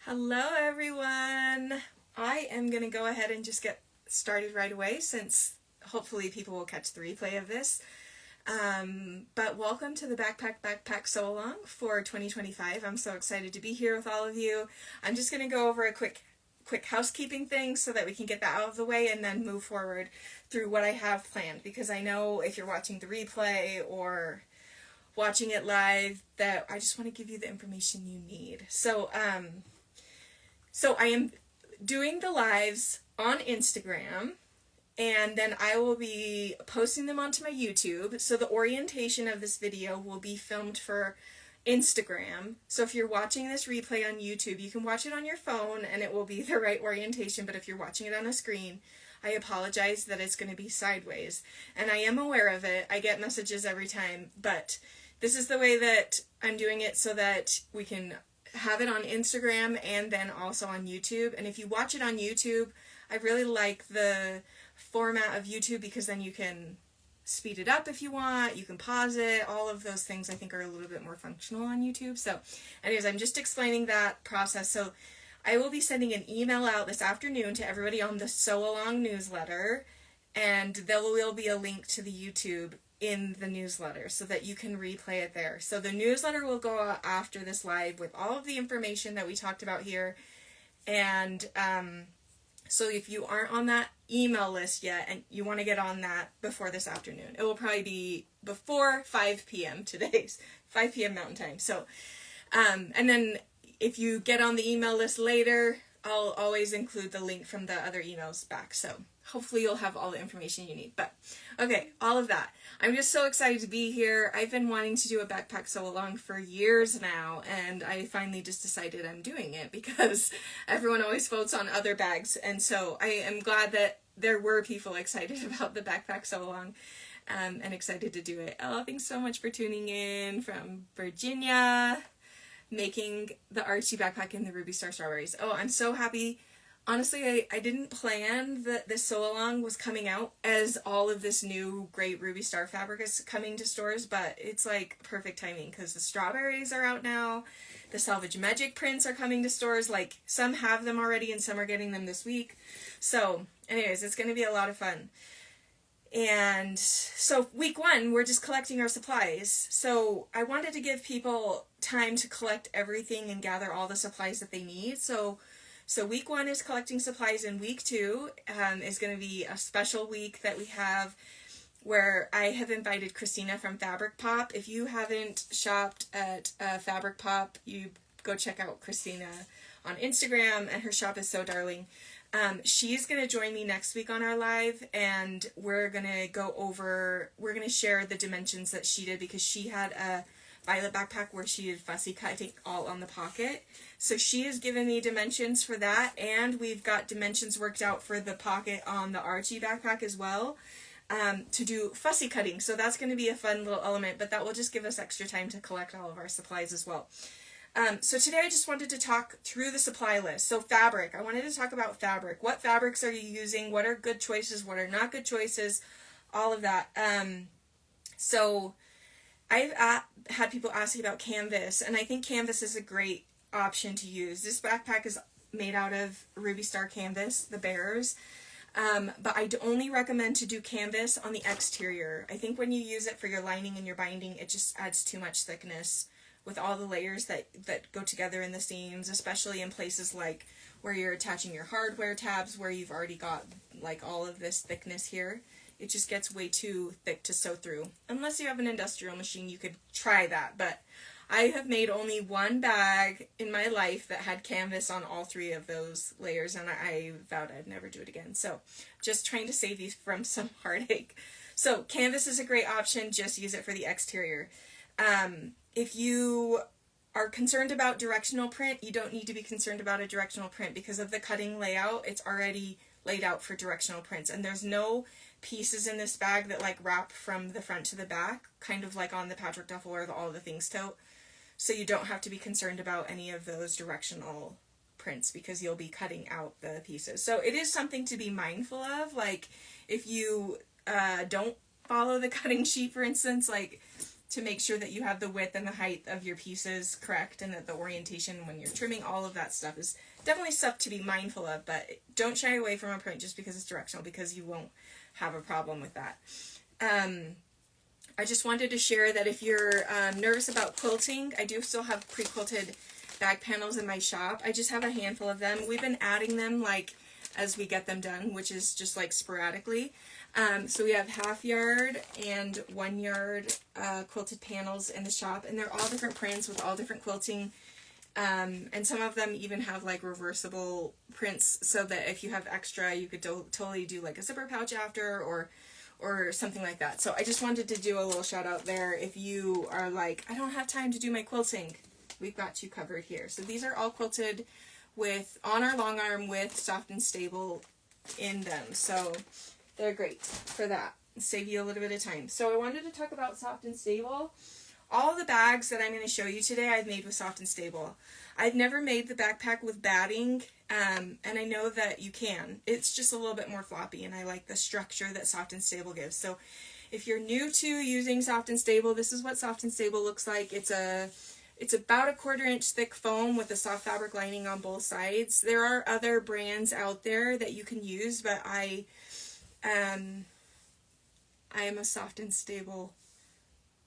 Hello everyone! I am going to go ahead and just get started right away since hopefully people will catch the replay of this. But welcome to the Backpack Sew Along for 2025. I'm so excited to be here with all of you. I'm just going to go over a quick housekeeping thing so that we can get that out of the way and then move forward through what I have planned, because I know if you're watching the replay or watching it live that I just want to give you the information you need. So I am doing the lives on Instagram, and then I will be posting them onto my YouTube. So the orientation of this video will be filmed for Instagram. So if you're watching this replay on YouTube, you can watch it on your phone and it will be the right orientation. But if you're watching it on a screen, I apologize that it's going to be sideways. And I am aware of it. I get messages every time, but this is the way that I'm doing it so that we can have it on Instagram and then also on YouTube. And if you watch it on YouTube, I really like the format of YouTube because then you can speed it up if you want, you can pause it, all of those things I think are a little bit more functional on YouTube. So anyways, I'm just explaining that process. So I will be sending an email out this afternoon to everybody on the Sew Along newsletter, and there will be a link to the YouTube in the newsletter so that you can replay it there. So the newsletter will go out after this live with all of the information that we talked about here. And so if you aren't on that email list yet and you want to get on that before this afternoon, it will probably be before 5 p.m. today's 5 p.m. Mountain Time. So and then if you get on the email list later, I'll always include the link from the other emails back. So hopefully you'll have all the information you need. But okay, all of that. I'm just so excited to be here. I've been wanting to do a backpack sew along for years now, and I finally just decided I'm doing it because everyone always votes on other bags. And so I am glad that there were people excited about the backpack sew along and excited to do it. Oh, thanks so much for tuning in from Virginia, making the Archie Backpack in the Ruby Star Strawberries. Oh, I'm so happy. Honestly, I didn't plan that this sew-along was coming out as all of this new great Ruby Star fabric is coming to stores, but it's like perfect timing because the strawberries are out now. The Salvage Magic prints are coming to stores. Like, some have them already and some are getting them this week. So, anyways, it's going to be a lot of fun. And so week one, we're just collecting our supplies. So I wanted to give people time to collect everything and gather all the supplies that they need. So week one is collecting supplies, and week two is going to be a special week that we have where I have invited Christina from Fabric Pop. If you haven't shopped at Fabric Pop, you go check out Christina on Instagram, and her shop is so darling. She's going to join me next week on our live, and we're going to share the dimensions that she did, because she had a violet backpack where she did fussy cutting all on the pocket. So she has given me dimensions for that, and we've got dimensions worked out for the pocket on the Archie backpack as well, to do fussy cutting. So that's going to be a fun little element, but that will just give us extra time to collect all of our supplies as well. So today I just wanted to talk through the supply list. So fabric, I wanted to talk about fabric. What fabrics are you using? What are good choices? What are not good choices? All of that. So I've had people asking about canvas, and I think canvas is a great option to use. This backpack is made out of Ruby Star canvas, the bearers, but I only recommend to do canvas on the exterior. I think when you use it for your lining and your binding, it just adds too much thickness with all the layers that go together in the seams, especially in places like where you're attaching your hardware tabs, where you've already got like all of this thickness here. It just gets way too thick to sew through. Unless you have an industrial machine, you could try that. But I have made only one bag in my life that had canvas on all three of those layers, and I vowed I'd never do it again. So just trying to save you from some heartache. So canvas is a great option. Just use it for the exterior. If you are concerned about directional print, you don't need to be concerned about a directional print because of the cutting layout. It's already laid out for directional prints, and there's no pieces in this bag that like wrap from the front to the back, kind of like on the Patrick Duffel or the All the Things tote. So you don't have to be concerned about any of those directional prints because you'll be cutting out the pieces. So it is something to be mindful of. Like if you don't follow the cutting sheet, for instance, like to make sure that you have the width and the height of your pieces correct, and that the orientation when you're trimming, all of that stuff is definitely stuff to be mindful of. But don't shy away from a print just because it's directional, because you won't have a problem with that. I just wanted to share that if you're nervous about quilting, I do still have pre-quilted bag panels in my shop. I just have a handful of them. We've been adding them like as we get them done, which is just like sporadically. So we have 1/2 yard and 1 yard quilted panels in the shop, and they're all different prints with all different quilting. And some of them even have like reversible prints, so that if you have extra, you could totally do like a zipper pouch after, or something like that. So I just wanted to do a little shout out there. If you are like, I don't have time to do my quilting, we've got you covered here. So these are all quilted with on our long arm with soft and stable in them. So they're great for that. Save you a little bit of time. So I wanted to talk about soft and stable. All the bags that I'm going to show you today I've made with soft and stable. I've never made the backpack with batting, and I know that you can. It's just a little bit more floppy, and I like the structure that soft and stable gives. So if you're new to using soft and stable, this is what soft and stable looks like. It's about a 1/4 inch thick foam with a soft fabric lining on both sides. There are other brands out there that you can use, but I am a soft and stable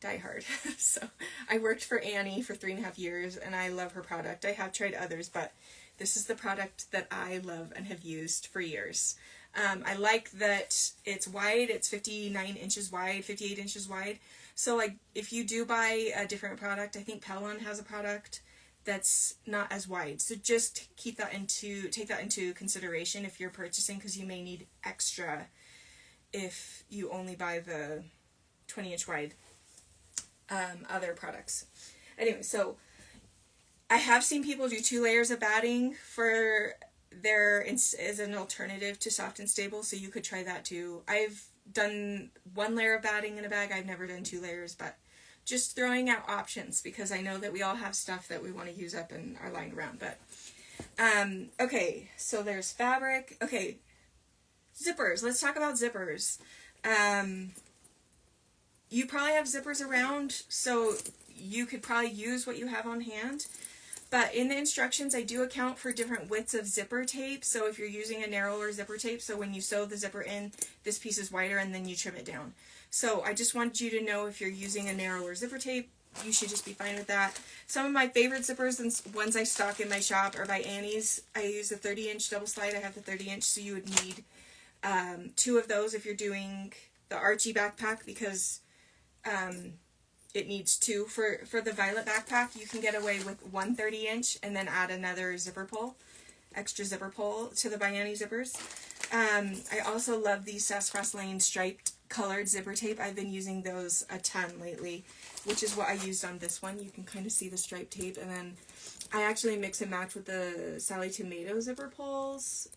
diehard. So I worked for Annie for 3.5 years, and I love her product. I have tried others, but this is the product that I love and have used for years. I like that it's wide. It's 59 inches wide, 58 inches wide. So like if you do buy a different product, I think Pellon has a product that's not as wide. So just take that into consideration if you're purchasing, because you may need extra if you only buy the 20-inch wide other products. Anyway, so I have seen people do 2 layers of batting for as an alternative to soft and stable, so you could try that too. I've done 1 layer of batting in a bag. I've never done 2 layers, but just throwing out options, because I know that we all have stuff that we want to use up and are lying around. But okay, so there's fabric. Okay, zippers. Let's talk about zippers. You probably have zippers around, so you could probably use what you have on hand. But in the instructions, I do account for different widths of zipper tape. So if you're using a narrower zipper tape, so when you sew the zipper in, this piece is wider, and then you trim it down. So I just want you to know, if you're using a narrower zipper tape, you should just be fine with that. Some of my favorite zippers, and ones I stock in my shop, are by Annie's. I use a 30-inch double slide. I have the 30-inch, so you would need 2 of those if you're doing the Archie Backpack, because it needs 2 for the Violet backpack. You can get away with 1 30-inch and then add another zipper pull, extra zipper pull to the by Annie zippers. I also love these Sassafras Lane striped colored zipper tape. I've been using those a ton lately, which is what I used on this one. You can kind of see the striped tape, and then I actually mix and match with the Sally Tomato zipper pulls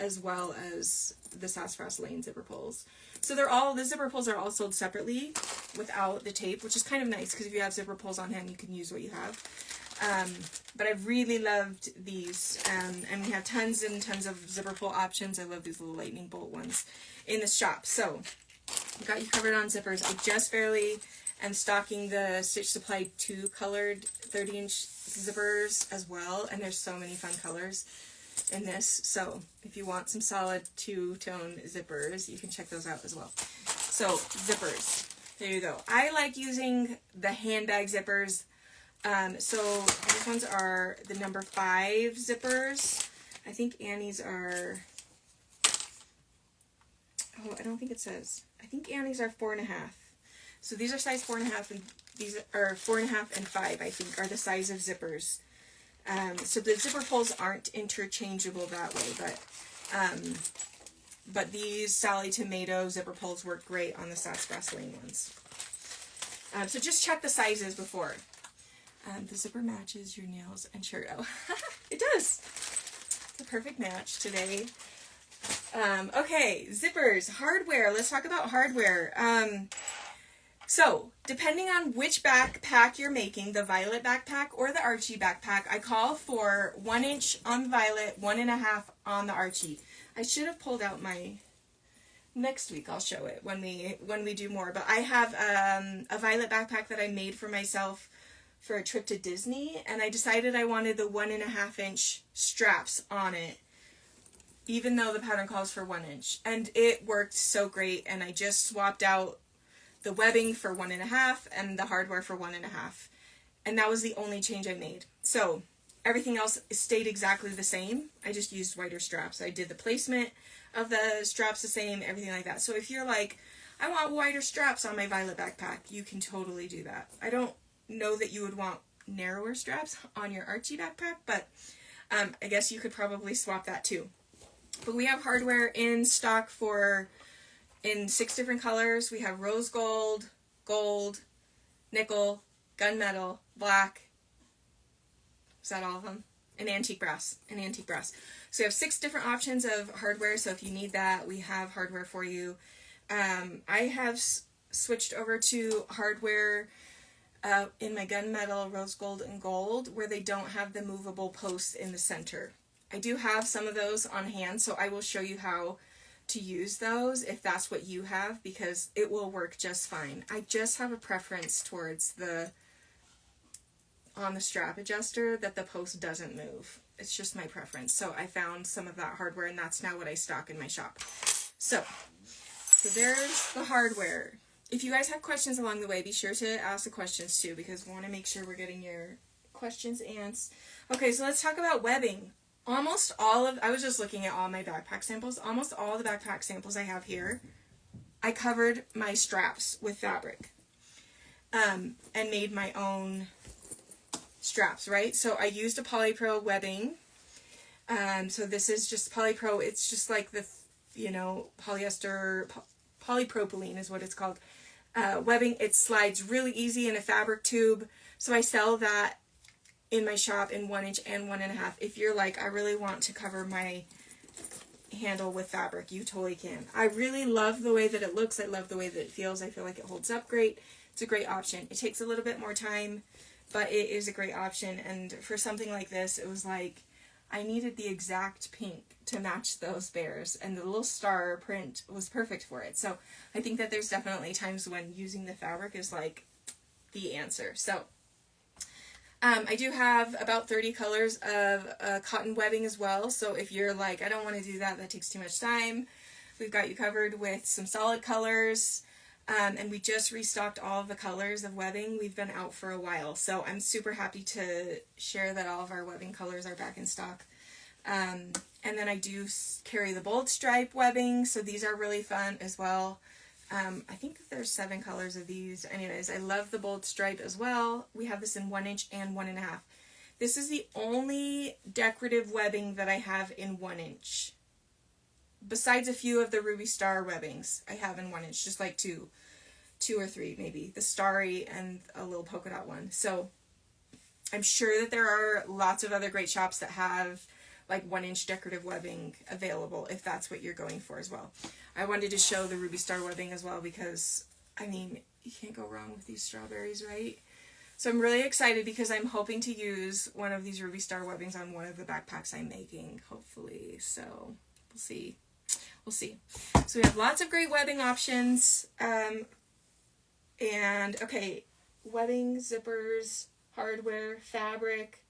as well as the Sassafras Lane zipper pulls. So the zipper pulls are all sold separately without the tape, which is kind of nice, because if you have zipper pulls on hand, you can use what you have. But I've really loved these, and we have tons and tons of zipper pull options. I love these little lightning bolt ones in the shop. So I got you covered on zippers. I just barely am stocking the Stitch Supply 2 colored 30-inch zippers as well, and there's so many fun colors in this. So if you want some solid 2-tone zippers, you can check those out as well. So zippers, there you go. I like using the handbag zippers. So these ones are the number 5 zippers. I think Annie's are, oh, I don't think it says. I think Annie's are 4.5. So these are size 4.5, and these are 4.5 and 5, I think, are the size of zippers. So the zipper pulls aren't interchangeable that way, but these Sally Tomato zipper pulls work great on the Sassafras Lane ones. So just check the sizes before. The zipper matches your nails and shirt. Oh, it does. It's a perfect match today. Okay, zippers, hardware. Let's talk about hardware. So, depending on which backpack you're making, the Violet backpack or the Archie backpack, I call for 1 inch on the Violet, 1.5 on the Archie. I should have pulled out my next week I'll show it when we do more. But I have a violet backpack that I made for myself for a trip to Disney, and I decided I wanted the 1.5 inch straps on it, even though the pattern calls for 1 inch, and it worked so great. And I just swapped out the webbing for 1.5 and the hardware for 1.5, and that was the only change I made. So everything else stayed exactly the same. I just used whiter straps. I did the placement of the straps the same, everything like that. So if you're like, I want whiter straps on my violet backpack, you can totally do that. I don't know that you would want narrower straps on your Archie backpack, but I guess you could probably swap that too. But we have hardware in stock in 6 different colors. We have rose gold, gold, nickel, gunmetal, black. Is that all of them? And antique brass. So we have 6 different options of hardware. So if you need that, we have hardware for you. I have switched over to hardware in my gunmetal, rose gold, and gold, where they don't have the movable posts in the center. I do have some of those on hand, so I will show you how to use those if that's what you have, because it will work just fine. I just have a preference towards on the strap adjuster that the post doesn't move. It's just my preference. So I found some of that hardware, and that's now what I stock in my shop. So there's the hardware. If you guys have questions along the way, be sure to ask the questions too, because we want to make sure we're getting your questions answered. Okay, so let's talk about webbing. I was just looking at all my backpack samples. Almost all the backpack samples I have here, I covered my straps with fabric and made my own straps, right? So I used a polypro webbing. So this is just polypro. It's just like the, polyester, polypropylene is what it's called. Webbing. It slides really easy in a fabric tube. So I sell that in my shop in 1 inch and 1.5. If you're like, I really want to cover my handle with fabric, you totally can. I really love the way that it looks. I love the way that it feels. I feel like it holds up great. It's a great option. It takes a little bit more time, but it is a great option. And for something like this, it was like, I needed the exact pink to match those bears, and the little star print was perfect for it. So I think that there's definitely times when using the fabric is like the answer. So I do have about 30 colors of cotton webbing as well. So if you're like, I don't want to do that, that takes too much time, we've got you covered with some solid colors. And we just restocked all of the colors of webbing. We've been out for a while, so I'm super happy to share that all of our webbing colors are back in stock. And then I do carry the bold stripe webbing, so these are really fun as well. I think there's 7 colors of these. Anyways, I love the bold stripe as well. We have this in 1 inch and 1.5. This is the only decorative webbing that I have in 1 inch. Besides a few of the Ruby Star webbings I have in 1 inch, just like two or three maybe, the starry and a little polka dot one. So I'm sure that there are lots of other great shops that have like 1 inch decorative webbing available if that's what you're going for as well. I wanted to show the Ruby Star webbing as well because, I mean, you can't go wrong with these strawberries, right? So I'm really excited because I'm hoping to use one of these Ruby Star webbings on one of the backpacks I'm making, hopefully. So we'll see. We'll see. So we have lots of great webbing options. And, okay, webbing, zippers, hardware, fabric,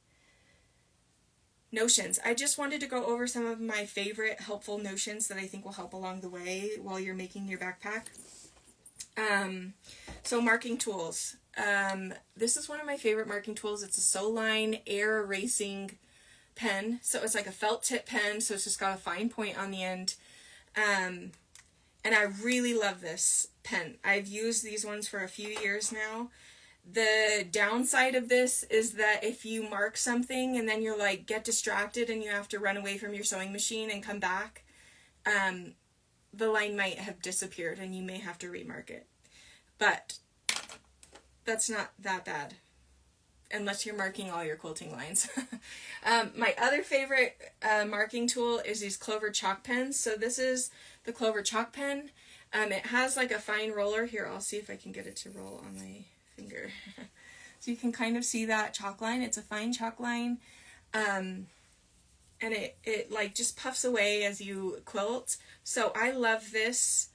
notions. I just wanted to go over some of my favorite helpful notions that I think will help along the way while you're making your backpack. So marking tools. This is one of my favorite marking tools. It's a Soline air erasing pen. So it's like a felt tip pen, so it's just got a fine point on the end. And I really love this pen. I've used these ones for a few years now. The downside of this is that if you mark something and then you're like, get distracted and you have to run away from your sewing machine and come back, the line might have disappeared and you may have to remark it. But that's not that bad, unless you're marking all your quilting lines. My other favorite marking tool is these Clover chalk pens. So this is the Clover chalk pen. It has like a fine roller. Here, I'll see if I can get it to roll on my finger. So you can kind of see that chalk line. It's a fine chalk line. And it like just puffs away as you quilt. So I love this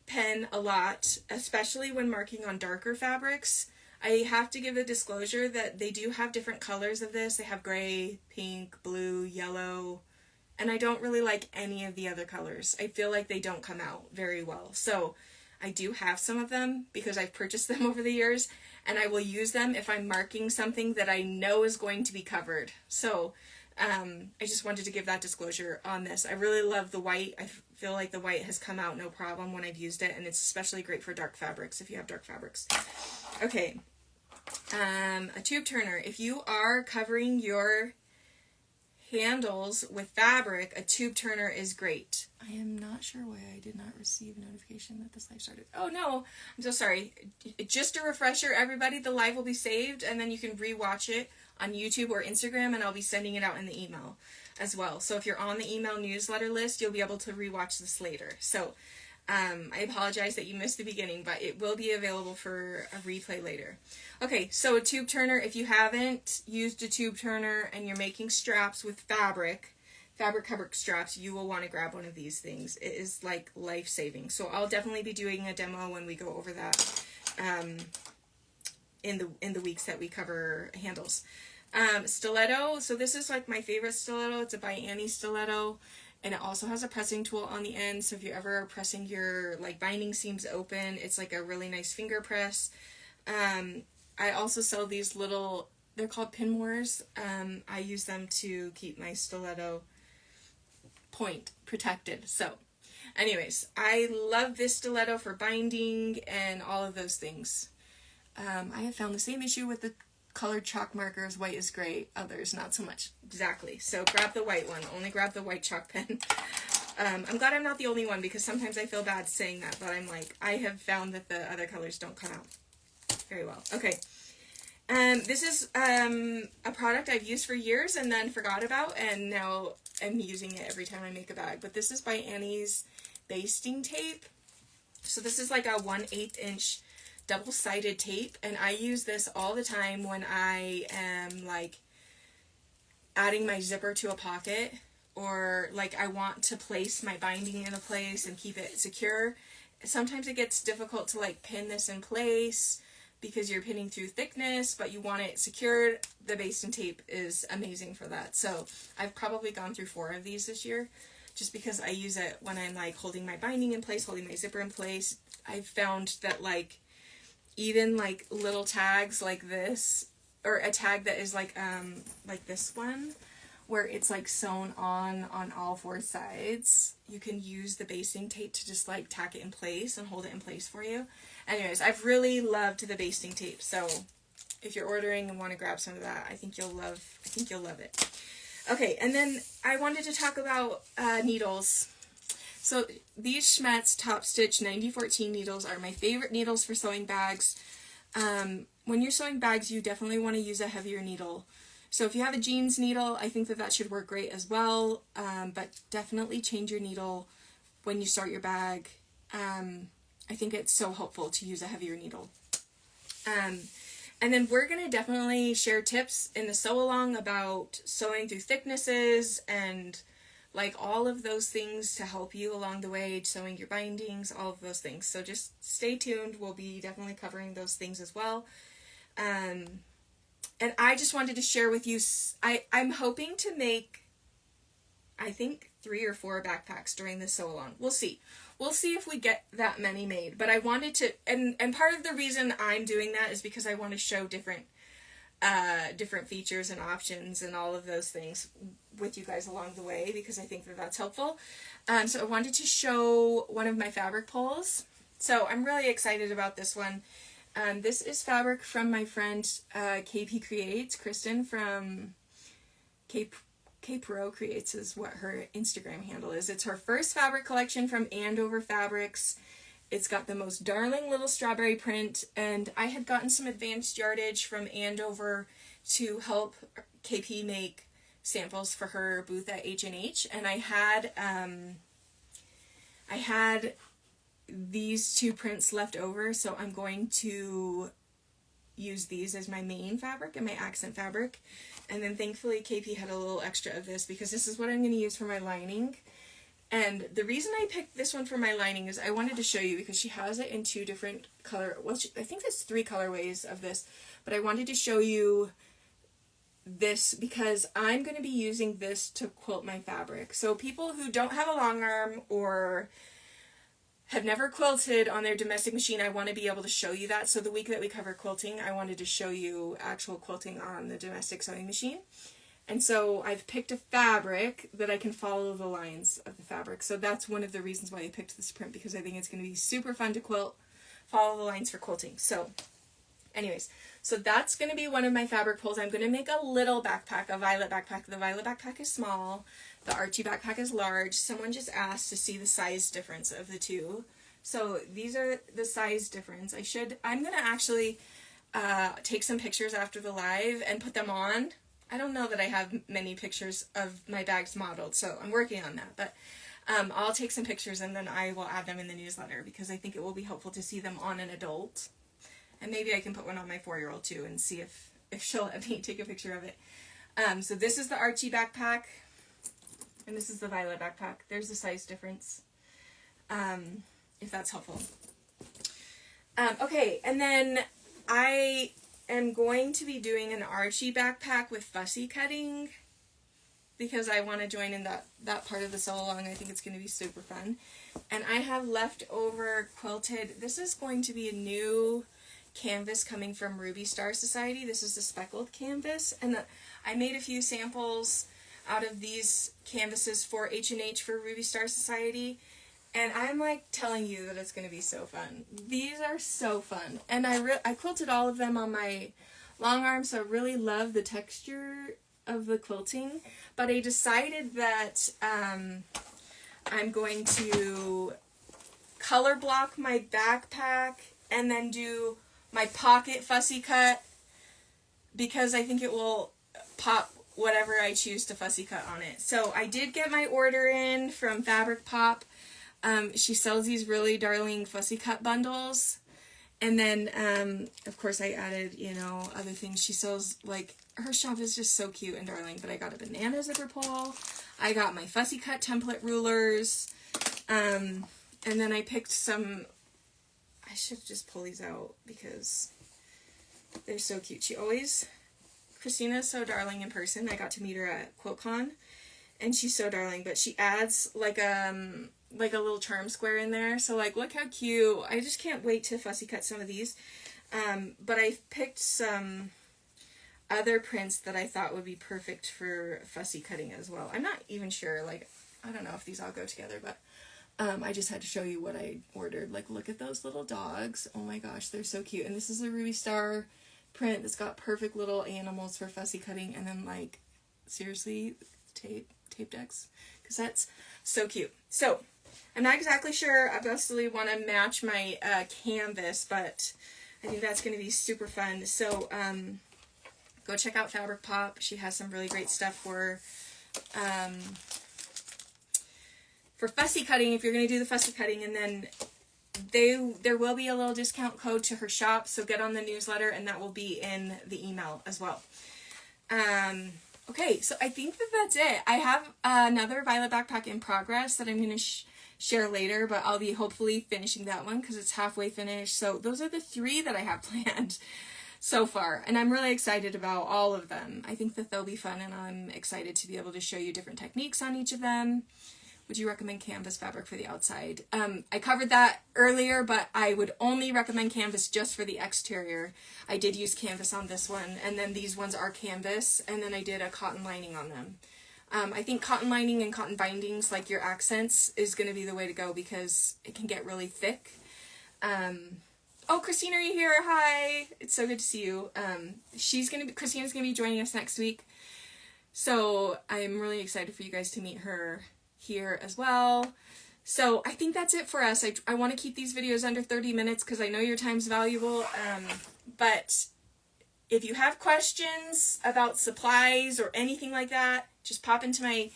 pen a lot, especially when marking on darker fabrics. I have to give a disclosure that they do have different colors of this. They have gray, pink, blue, yellow, and I don't really like any of the other colors. I feel like they don't come out very well. So I do have some of them because I've purchased them over the years, and I will use them if I'm marking something that I know is going to be covered. So I just wanted to give that disclosure on this. I really love the white. I feel like the white has come out no problem when I've used it, and it's especially great for dark fabrics if you have dark fabrics. Okay, a tube turner. If you are covering your handles with fabric, a tube turner is great. I am not sure why I did not receive notification that this live started. Oh no, I'm so sorry. Just a refresher, everybody, the live will be saved, and then you can rewatch it on YouTube or Instagram, and I'll be sending it out in the email as well. So if you're on the email newsletter list, you'll be able to rewatch this later. So I apologize that you missed the beginning, but it will be available for a replay later. Okay, so a tube turner, if you haven't used a tube turner and you're making straps with fabric cover straps, you will want to grab one of these things. It is like life-saving. So I'll definitely be doing a demo when we go over that in the weeks that we cover handles. Stiletto, so this is like my favorite stiletto. It's a by Annie stiletto, and it also has a pressing tool on the end, so if you ever are pressing your like binding seams open, it's like a really nice finger press. I also sell these little, they're called pinmores. I use them to keep my stiletto point protected. So anyways, I love this stiletto for binding and all of those things. I have found the same issue with the colored chalk markers. White is great, others not so much. Exactly. So grab the white one. Only grab the white chalk pen. I'm glad I'm not the only one, because sometimes I feel bad saying that, but I'm like, I have found that the other colors don't come out very well. Okay. This is a product I've used for years and then forgot about, and now I'm using it every time I make a bag. But this is by Annie's basting tape. So this is like a 1/8 inch double-sided tape, and I use this all the time when I am like adding my zipper to a pocket, or like I want to place my binding in a place and keep it secure. Sometimes it gets difficult to like pin this in place because you're pinning through thickness, but you want it secured. The basting tape is amazing for that. So I've probably gone through 4 of these this year, just because I use it when I'm like holding my binding in place, holding my zipper in place. I've found that like even like little tags like this, or a tag that is like this one, where it's like sewn on all 4 sides, you can use the basting tape to just like tack it in place and hold it in place for you. Anyways, I've really loved the basting tape, so if you're ordering and want to grab some of that, I think you'll love it. Okay, and then I wanted to talk about needles. So these Schmetz Top Stitch 9014 needles are my favorite needles for sewing bags. When you're sewing bags, you definitely want to use a heavier needle. So if you have a jeans needle, I think that should work great as well, but definitely change your needle when you start your bag. I think it's so helpful to use a heavier needle. And then we're going to definitely share tips in the sew along about sewing through thicknesses and like all of those things to help you along the way, sewing your bindings, all of those things. So just stay tuned. We'll be definitely covering those things as well. And I just wanted to share with you, I'm hoping to make, I think, 3 or 4 backpacks during the sew along. We'll see. We'll see if we get that many made. But I wanted to, and part of the reason I'm doing that is because I want to show different features and options and all of those things with you guys along the way, because I think that that's helpful. So I wanted to show one of my fabric pulls. So I'm really excited about this one. This is fabric from my friend KP Creates, Kristen from Pro Creates is what her Instagram handle is. It's her first fabric collection from Andover Fabrics. It's got the most darling little strawberry print, and I had gotten some advanced yardage from Andover to help KP make samples for her booth at H&H, and I had these 2 prints left over, so I'm going to use these as my main fabric and my accent fabric. And then thankfully KP had a little extra of this, because this is what I'm going to use for my lining. And the reason I picked this one for my lining is I wanted to show you because she has it in 2 different color, well, I think there's 3 colorways of this, but I wanted to show you this because I'm going to be using this to quilt my fabric. So people who don't have a long arm or have never quilted on their domestic machine, I want to be able to show you that. So the week that we cover quilting, I wanted to show you actual quilting on the domestic sewing machine. And so I've picked a fabric that I can follow the lines of the fabric. So that's one of the reasons why I picked this print, because I think it's going to be super fun to quilt, follow the lines for quilting. So anyways, so that's going to be one of my fabric pulls. I'm going to make a little backpack, a violet backpack. The violet backpack is small. The Archie backpack is large. Someone just asked to see the size difference of the 2. So these are the size difference. I'm going to actually take some pictures after the live and put them on. I don't know that I have many pictures of my bags modeled, so I'm working on that. But I'll take some pictures and then I will add them in the newsletter because I think it will be helpful to see them on an adult. And maybe I can put one on my 4-year-old too and see if she'll let me take a picture of it. So this is the Archie backpack and this is the violet backpack. There's the size difference, if that's helpful. Okay, and then I am going to be doing an Archie backpack with fussy cutting because I want to join in that part of the sew along. I think it's going to be super fun. And I have leftover quilted, this is going to be a new canvas coming from Ruby Star Society. This is the speckled canvas, and I made a few samples out of these canvases for H&H for Ruby Star Society, and I'm like telling you that it's going to be so fun. These are so fun, and I quilted all of them on my long arm, so I really love the texture of the quilting, but I decided that I'm going to color block my backpack and then do my pocket fussy cut because I think it will pop whatever I choose to fussy cut on it. So I did get my order in from Fabric Pop. She sells these really darling fussy cut bundles. And then, of course, I added, other things. She sells, her shop is just so cute and darling. But I got a banana zipper pull. I got my fussy cut template rulers. And then I picked some, I should just pull these out because they're so cute. Christina's so darling in person. I got to meet her at QuiltCon, and she's so darling, but she adds like a little charm square in there. So look how cute. I just can't wait to fussy cut some of these. But I picked some other prints that I thought would be perfect for fussy cutting as well. I'm not even sure, I don't know if these all go together, but I just had to show you what I ordered. Look at those little dogs. Oh my gosh, they're so cute. And this is a Ruby Star print that's got perfect little animals for fussy cutting, and then seriously, tape decks, because that's so cute. So I'm not exactly sure I obviously want to match my canvas, but I think that's going to be super fun. So go check out Fabric Pop. She has some really great stuff for fussy cutting if you're going to do the fussy cutting, and then there will be a little discount code to her shop, so get on the newsletter and that will be in the email as well. Okay, so I think that's it. I have another violet backpack in progress that I'm going to share later, but I'll be hopefully finishing that one because it's halfway finished. So those are the 3 that I have planned so far, and I'm really excited about all of them. I think that they'll be fun, and I'm excited to be able to show you different techniques on each of them. Would you recommend canvas fabric for the outside? I covered that earlier, but I would only recommend canvas just for the exterior. I did use canvas on this one, and then these ones are canvas, and then I did a cotton lining on them. I think cotton lining and cotton bindings, like your accents, is going to be the way to go because it can get really thick. Oh, Christina, are you here? Hi! It's so good to see you. Christina's going to be joining us next week, so I'm really excited for you guys to meet her here as well. So I think that's it for us. I want to keep these videos under 30 minutes because I know your time's valuable, but if you have questions about supplies or anything like that, just pop into my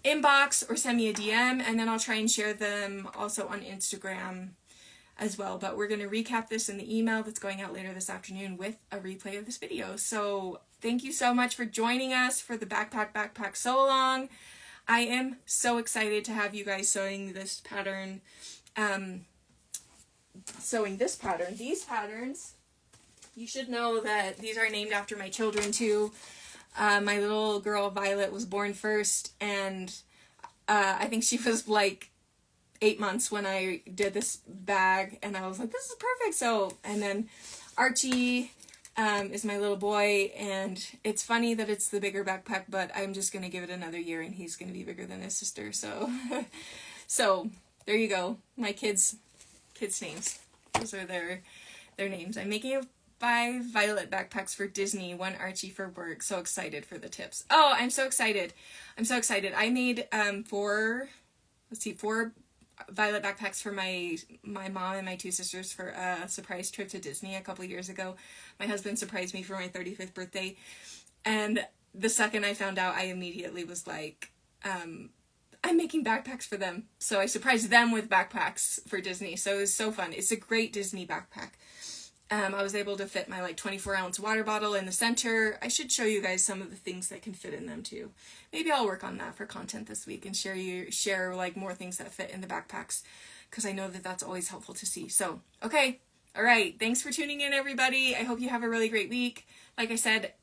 inbox or send me a DM, and then I'll try and share them also on Instagram as well. But we're going to recap this in the email that's going out later this afternoon with a replay of this video. So thank you so much for joining us for the Backpack Sew Along. I am so excited to have you guys sewing this pattern. These patterns, you should know that these are named after my children too. My little girl Violet was born first, and I think she was like 8 months when I did this bag, and I was like, this is perfect. So, and then Archie is my little boy, and it's funny that it's the bigger backpack, but I'm just gonna give it another year and he's gonna be bigger than his sister. So so there you go, my kids names. Those are their names. I'm making 5 Violet backpacks for Disney, 1 Archie for work. So excited for the tips. Oh, I'm so excited. I made 4 Violet backpacks for my mom and my 2 sisters for a surprise trip to Disney a couple years ago. My husband surprised me for my 35th birthday, and the second I found out, I immediately was like, I'm making backpacks for them. So I surprised them with backpacks for Disney. So it was so fun. It's a great Disney backpack. I was able to fit my like 24-ounce water bottle in the center. I should show you guys some of the things that can fit in them too. Maybe I'll work on that for content this week and share like more things that fit in the backpacks, because I know that that's always helpful to see. So, okay. All right. Thanks for tuning in, everybody. I hope you have a really great week. Like I said,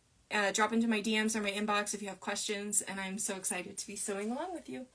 drop into my DMs or my inbox if you have questions, and I'm so excited to be sewing along with you.